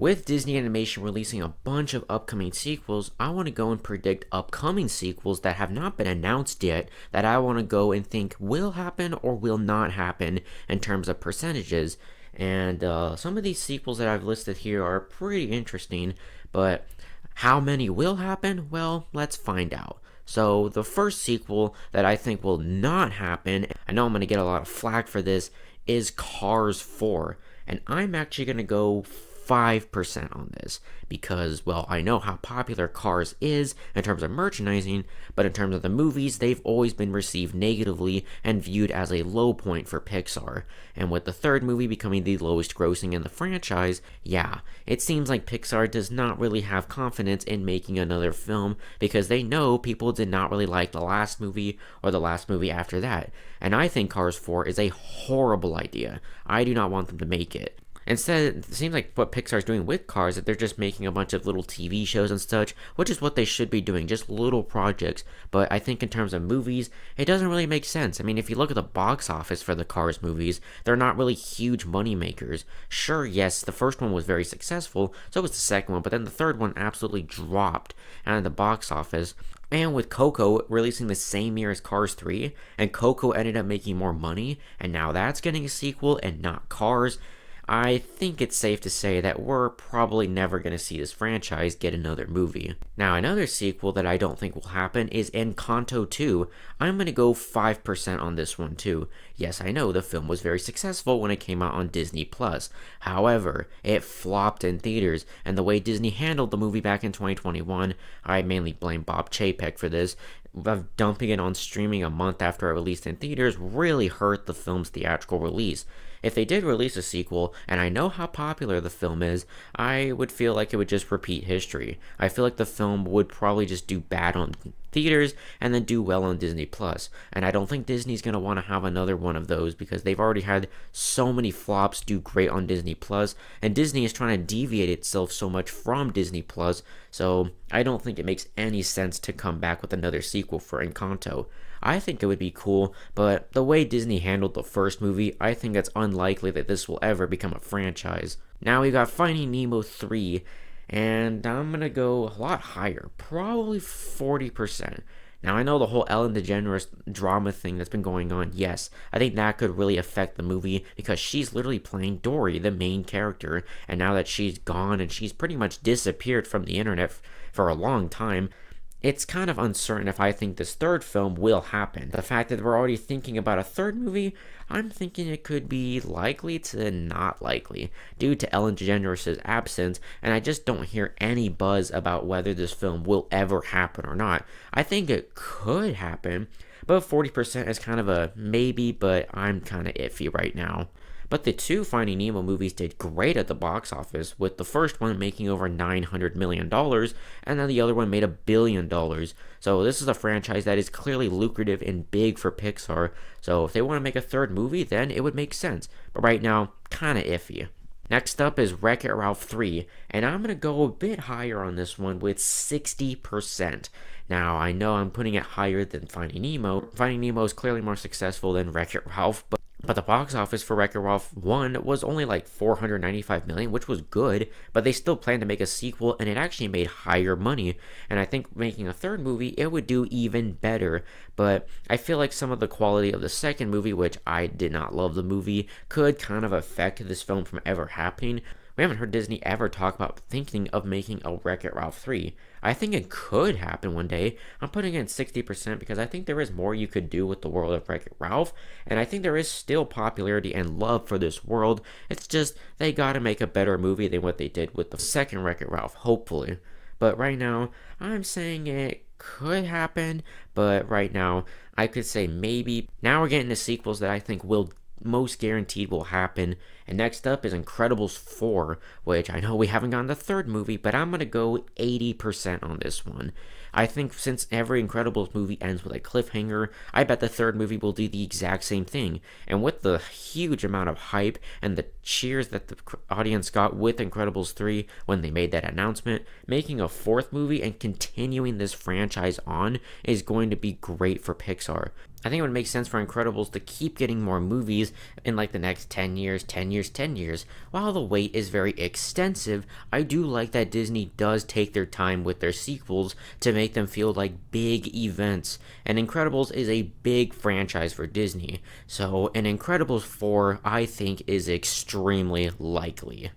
With Disney Animation releasing a bunch of upcoming sequels, I want to go and predict upcoming sequels that have not been announced yet that I want to go and think will happen or will not happen in terms of percentages. And some of these sequels that I've listed here are pretty interesting, but how many will happen? Well, let's find out. So, the first sequel that I think will not happen, I know I'm going to get a lot of flack for this, is Cars 4. And I'm actually going to go 5% on this because, well, I know how popular Cars is in terms of merchandising, but in terms of the movies, they've always been received negatively and viewed as a low point for Pixar. And with the third movie becoming the lowest grossing in the franchise, yeah, it seems like Pixar does not really have confidence in making another film because they know people did not really like the last movie or the last movie after that. And I think Cars 4 is a horrible idea. I do not want them to make it. Instead, it seems like what Pixar's doing with Cars, that they're just making a bunch of little TV shows and such, which is what they should be doing, just little projects. But I think in terms of movies, it doesn't really make sense. I mean, if you look at the box office for the Cars movies, they're not really huge money makers. Sure, yes, the first one was very successful, so was the second one, but then the third one absolutely dropped out of the box office. And with Coco releasing the same year as Cars 3, and Coco ended up making more money, and now that's getting a sequel and not Cars, I think it's safe to say that we're probably never going to see this franchise get another movie. Now, another sequel that I don't think will happen is Encanto 2. I'm going to go 5% on this one too. Yes, I know the film was very successful when it came out on Disney+. However, it flopped in theaters, and the way Disney handled the movie back in 2021, I mainly blame Bob Chapek for this, of dumping it on streaming a month after it released in theaters really hurt the film's theatrical release. If they did release a sequel, and I know how popular the film is, I would feel like it would just repeat history. I feel like the film would probably just do bad on theaters and then do well on Disney Plus. And I don't think Disney's going to want to have another one of those because they've already had so many flops do great on Disney Plus, and Disney is trying to deviate itself so much from Disney Plus, so I don't think it makes any sense to come back with another sequel for Encanto. I think it would be cool, but the way Disney handled the first movie, I think it's unlikely that this will ever become a franchise. Now we got Finding Nemo 3, and I'm gonna go a lot higher, probably 40%. Now I know the whole Ellen DeGeneres drama thing that's been going on, yes, I think that could really affect the movie because she's literally playing Dory, the main character, and now that she's gone and she's pretty much disappeared from the internet for a long time, it's kind of uncertain if I think this third film will happen. The fact that we're already thinking about a third movie, I'm thinking it could be likely to not likely, due to Ellen DeGeneres' absence, and I just don't hear any buzz about whether this film will ever happen or not. I think it could happen, but 40% is kind of a maybe, but I'm kind of iffy right now. But the two Finding Nemo movies did great at the box office, with the first one making over $900 million, and then the other one made $1 billion. So this is a franchise that is clearly lucrative and big for Pixar, so if they want to make a third movie, then it would make sense. But right now, kinda iffy. Next up is Wreck-It Ralph 3, and I'm going to go a bit higher on this one with 60%. Now, I know I'm putting it higher than Finding Nemo. Finding Nemo is clearly more successful than Wreck-It Ralph, but the box office for Wreck-It Ralph 1 was only like $495 million, which was good, but they still planned to make a sequel, and it actually made higher money. And I think making a third movie, it would do even better. But I feel like some of the quality of the second movie, which I did not love the movie, could kind of affect this film from ever happening. We haven't heard Disney ever talk about thinking of making a Wreck-It Ralph 3. I think it could happen one day. I'm putting in 60% because I think there is more you could do with the world of Wreck-It Ralph, and I think there is still popularity and love for this world. It's just they gotta make a better movie than what they did with the second Wreck-It Ralph, hopefully. But right now, I'm saying it could happen, but right now, I could say maybe. Now we're getting to sequels that I think will most guaranteed will happen. And next up is Incredibles 4, which I know we haven't gotten the third movie, but I'm going to go 80% on this one. I think since every Incredibles movie ends with a cliffhanger, I bet the third movie will do the exact same thing. And with the huge amount of hype and the cheers that the audience got with Incredibles 3 when they made that announcement, making a fourth movie and continuing this franchise on is going to be great for Pixar. I think it would make sense for Incredibles to keep getting more movies in like the next 10 years, 10 years, 10 years. While the wait is very extensive, I do like that Disney does take their time with their sequels to make them feel like big events. And Incredibles is a big franchise for Disney. So an Incredibles 4, I think, is extremely likely.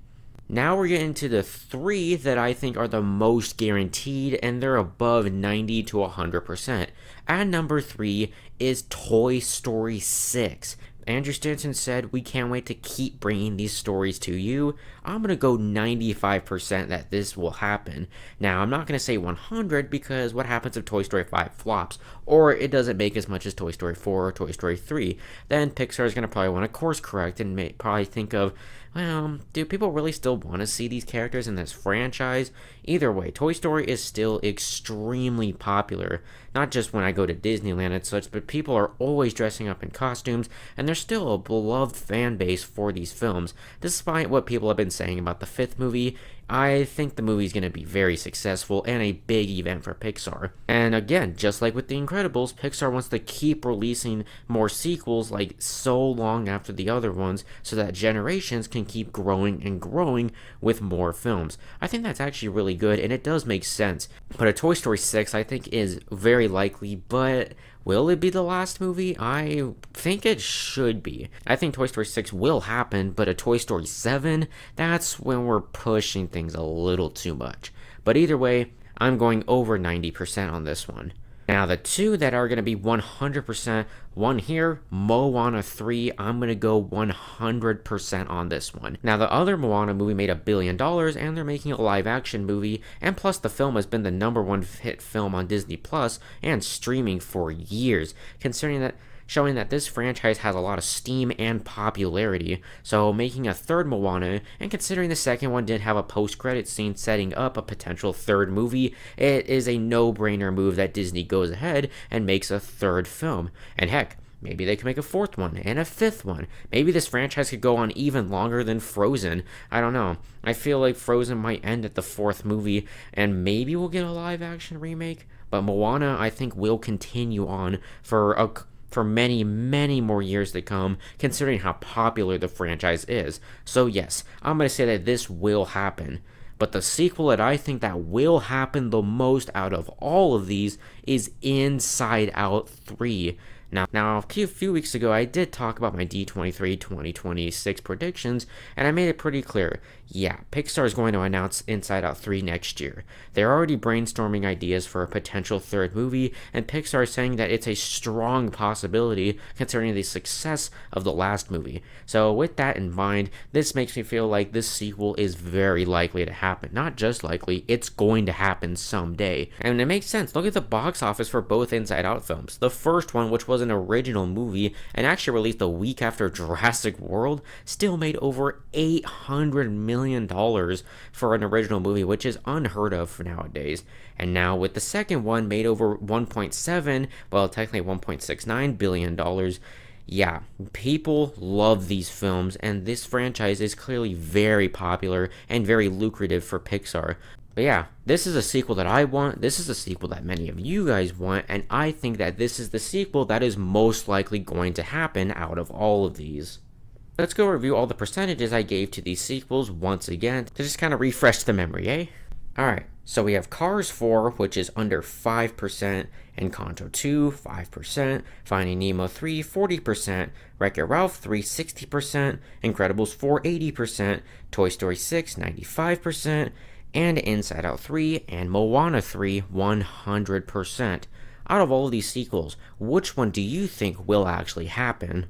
Now we're getting to the three that I think are the most guaranteed, and they're above 90 to 100%. At number 3 is Toy Story 6. Andrew Stanton said, "We can't wait to keep bringing these stories to you." I'm going to go 95% that this will happen. Now, I'm not going to say 100 because what happens if Toy Story 5 flops or it doesn't make as much as Toy Story 4 or Toy Story 3? Then Pixar is going to probably want to course correct and probably think of, well, do people really still want to see these characters in this franchise? Either way, Toy Story is still extremely popular. Not just when I go to Disneyland and such, but people are always dressing up in costumes, and there's still a beloved fan base for these films. Despite what people have been saying about the fifth movie, I think the movie's going to be very successful and a big event for Pixar. And again, just like with The Incredibles, Pixar wants to keep releasing more sequels like so long after the other ones so that generations can keep growing and growing with more films. I think that's actually really good and it does make sense. But a Toy Story 6 I think is very likely, but will it be the last movie? I think it should be. I think Toy Story 6 will happen, but a Toy Story 7, that's when we're pushing things a little too much. But either way, I'm going over 90% on this one. Now, the two that are going to be 100%, one here, Moana 3, I'm going to go 100% on this one. Now, the other Moana movie made $1 billion, and they're making a live-action movie, and plus the film has been the #1 hit film on Disney Plus and streaming for years, showing that this franchise has a lot of steam and popularity. So making a third Moana, and considering the second one did have a post-credit scene setting up a potential third movie, it is a no-brainer move that Disney goes ahead and makes a third film. And heck, maybe they could make a fourth one and a fifth one. Maybe this franchise could go on even longer than Frozen. I don't know. I feel like Frozen might end at the fourth movie, and maybe we'll get a live-action remake. But Moana, I think, will continue on for many, many more years to come, considering how popular the franchise is. So yes, I'm going to say that this will happen. But the sequel that I think that will happen the most out of all of these is Inside Out 3. Now, a few weeks ago, I did talk about my D23 2026 predictions, and I made it pretty clear. Yeah, Pixar is going to announce Inside Out 3 next year. They're already brainstorming ideas for a potential third movie, and Pixar is saying that it's a strong possibility considering the success of the last movie. So with that in mind, this makes me feel like this sequel is very likely to happen. Not just likely, it's going to happen someday. And it makes sense. Look at the box office for both Inside Out films. The first one, which was an original movie and actually released a week after Jurassic World, still made over $800 million for an original movie, which is unheard of for nowadays. And now with the second one, made over 1.7, well, technically $1.69 billion. Yeah, people love these films, and this franchise is clearly very popular and very lucrative for Pixar. But yeah, this is a sequel that I want, this is a sequel that many of you guys want, and I think that this is the sequel that is most likely going to happen out of all of these. Let's go review all the percentages I gave to these sequels once again, to just kind of refresh the memory, eh? Alright, so we have Cars 4, which is under 5%, Encanto 2, 5%, Finding Nemo 3, 40%, Wreck-It Ralph 3, 60%, Incredibles 4, 80%, Toy Story 6, 95%, and Inside Out 3 and Moana 3, 100%. Out of all of these sequels, which one do you think will actually happen?